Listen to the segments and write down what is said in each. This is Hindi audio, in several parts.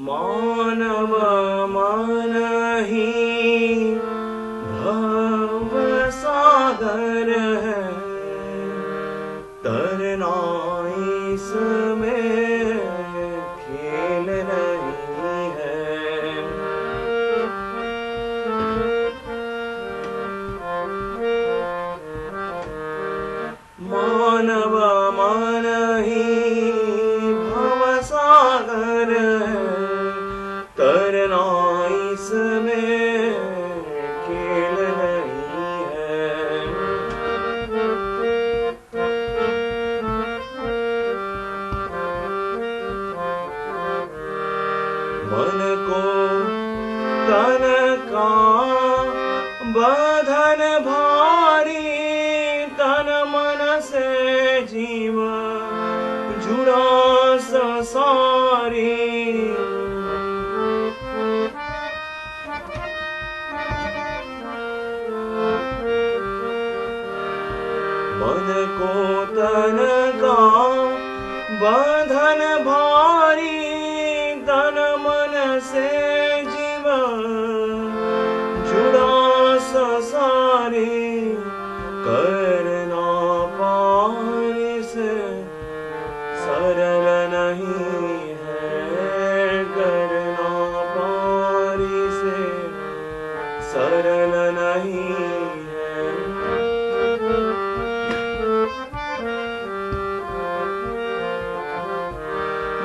मानव मन ही भव सागर है, तरना इसमें खेल नहीं है। मानव मन ही भव सागर है, तरना इसमें खेल नहीं है। मन को तन का बंधन भारी, तन मन से जीव जुड़ा संसारी। मन को तन का बंधन भारी, तन मन से जीव जुड़ा संसारी। करना पार से सरल नहीं है, करना पार से सरल नहीं है।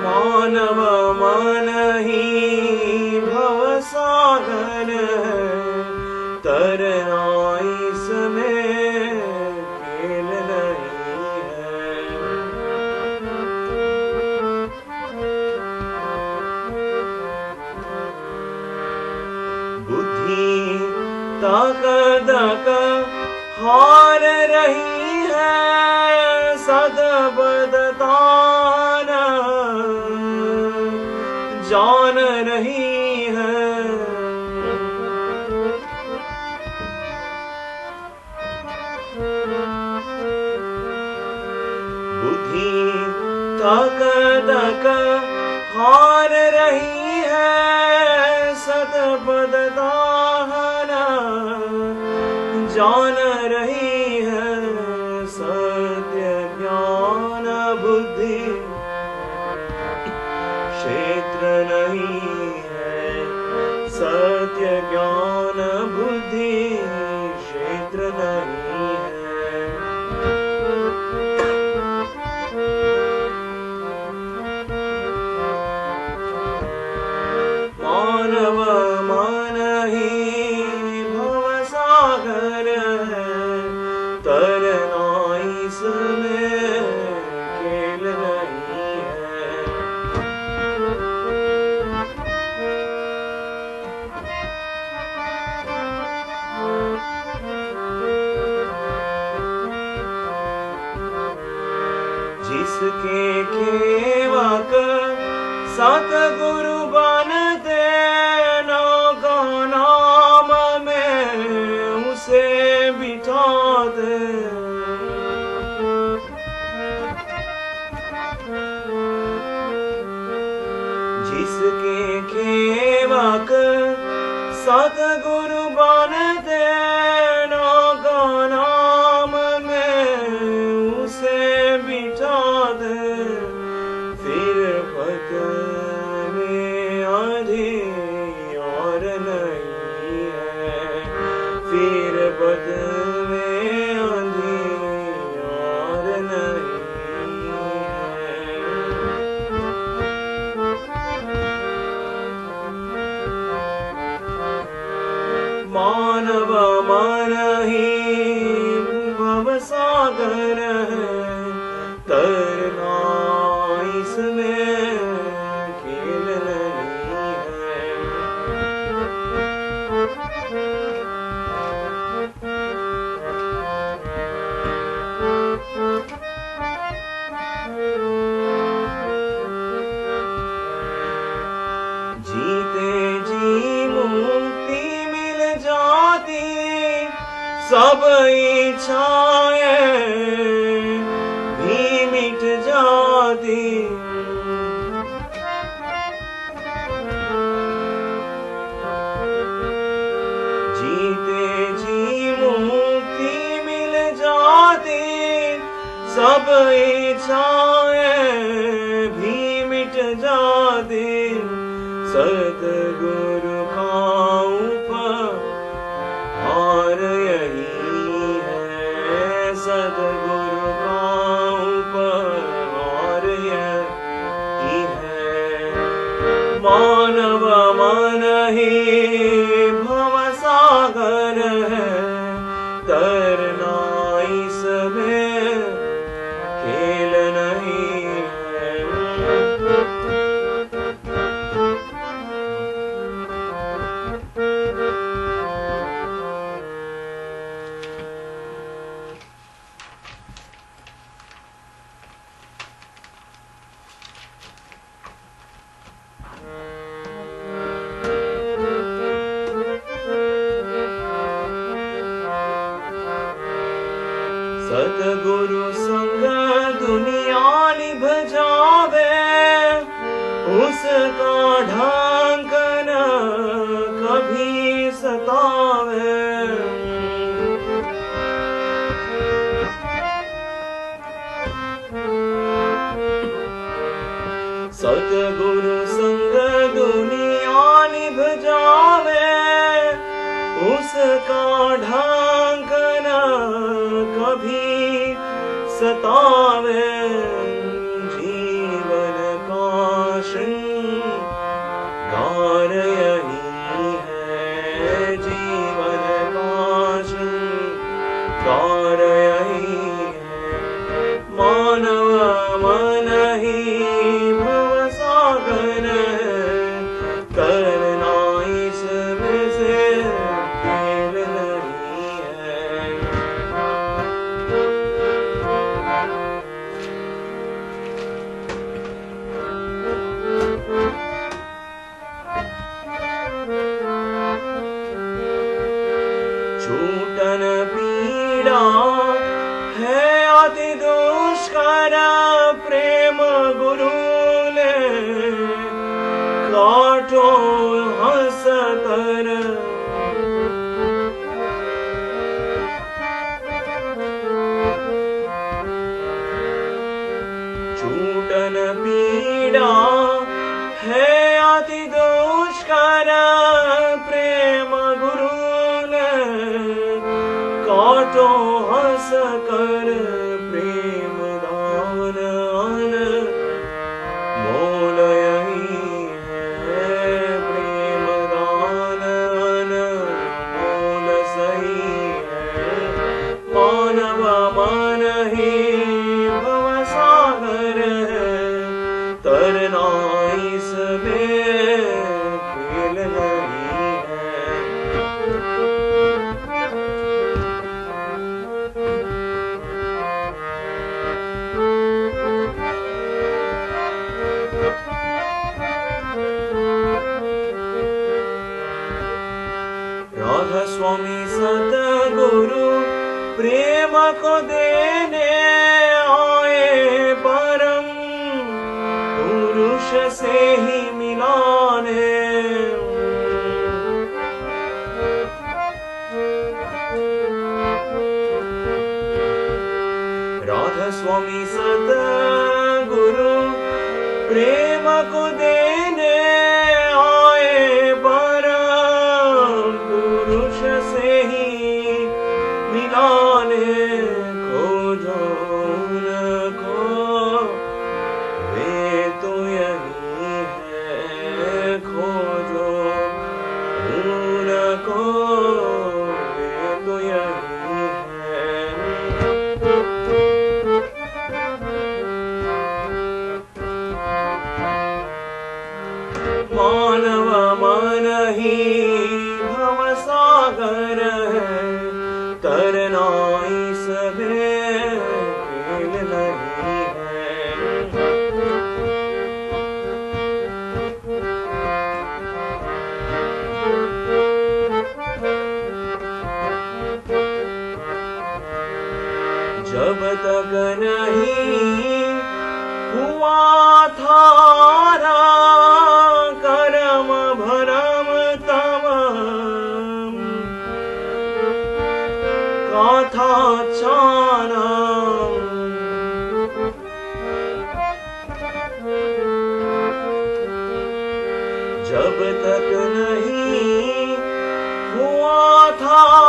मानव मन ही भव सागर है, तरना इसमें खेल नहीं है। बुद्धि तक तक हार रही है, सदबदता जान रही है। बुद्धि तक तक हार रही है, सतपदता जान रही है। सत्य ज्ञान बुद्धि क्षेत्र नहीं है, सत्य ज्ञान बुद्धि क्षेत्र नहीं है। मानव मन ही भव सागर है, तरना इसमें खेल नहीं है। जिसके केवक सतगुरु बनते, नौका नाम में उसे बिठा दे। जिसके केवक सतगुरु बनते, नौका नाम में उसे बिठा दे। फिर पद में अधिकार नहीं है, फिर पद में अधिकार नहीं है। मानव मन ही भव सागर है, तरना इसमें खेल नहीं है। जीते जी मुक्ति मिल जाती, सब इच्छाएं भी मिट जाती। सब इच्छाएं भी मिट जाती, सतगुरु का उपहार यही है, सतगुरु का उपहार यही है। मानव मन ही भव सागर है, तरना इसमें खेल नहीं है। सतगुरु संग दुनिया निभ जावे, उसका ढंग न कभी सतावे। सतगुरु संग दुनिया निभ जावे, उसका ढंग न कभी सतावे। जीवन का श्रृंगार यही है, जीवन का श्रृंगार यही है। मानव मन ही भव सागर है, करना इसमें से खेल नहीं है। छूटन पीड़ा है अति दुष्कर, प्रेम गुरु ले काटो हंस कर। छूटन पीड़ा है अति दुष्कर, प्रेम गुरु काटो हंस कर। प्रेम दान मोल यही है, प्रेम दान मोल सही है। मानव मन ही भव सागर है, तरना इसमें खेल नहीं है। राधा स्वामी सतगुरु प्रेम को देने आए, परम पुरुष से ही मिलाने। राधा स्वामी सतगुरु प्रेम को देने आए, परम पुरुष से ही मिलाने। खोजो उनको वे तो यही है, खोजो उनको वे तो यही है। मानव मन ही भव सागर है, तरना इसमें खेल नहीं है। जब तक नहीं हुआ थारा करम भरम तमम, गाथा चानम जब तक नहीं हुआ था